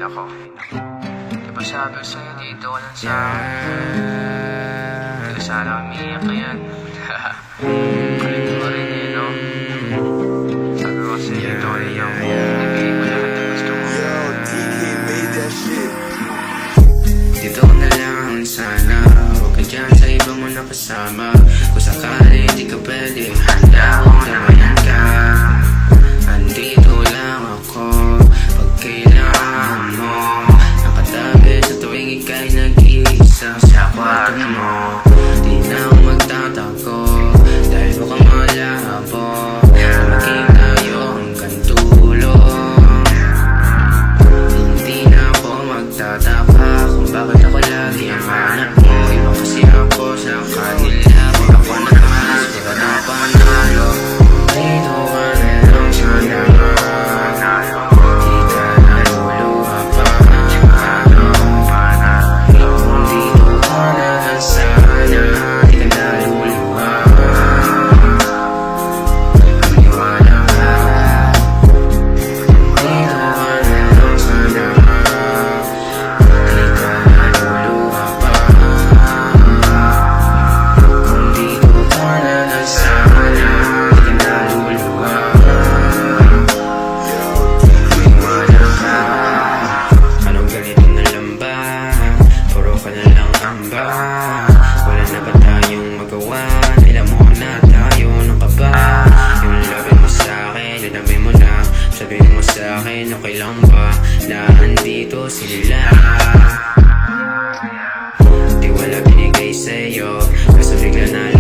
nako. Diba sabi ko sa'yo, dito ko lang sa akin. Hindi ka sana umiiyak ka yan. Kulit mo rin eh, no? Sabi ko sa'yo, dito ko lang ako. Nabili mo lahat ng gusto mo. Dito ko na lang sana. Huwag ka dyan sa ibang mo nakasama. Kung sakali di ka pwede, handa akong nawayan ka. Andito lang ako pag kailangan mo. Nakatabi sa tuwing ika'y nag-iisa sa kwarto mo. Di na ako magtatago dahil mukhang malabo na maging tayo hanggang tulong. Hindi na ako magtataka kung bakit ako lagi ang hanap mo. Iba kasi ako sa kanila. Pag ako naman, sigurado ang panalo. Dito ka na lang sana. Di ka naluluha pa. Dito ka na lang sana. Di ka naluluha. Maniwala ka. Dito ka na lang sana. Di ka naluluha pa. Kung dito ka na lang sana. Di ka naluluha. Maniwala ka. Anong ganito na lang ba? Puro ka na lang amba. Wala na ba tayong magawa? Alam mo na tayo ng kaba. Yung labi mo sa'kin, lalabi mo na. Sabihin mo sa'kin, okay lang ba na andito sila? Di wala binigay sa'yo, kaso bigla na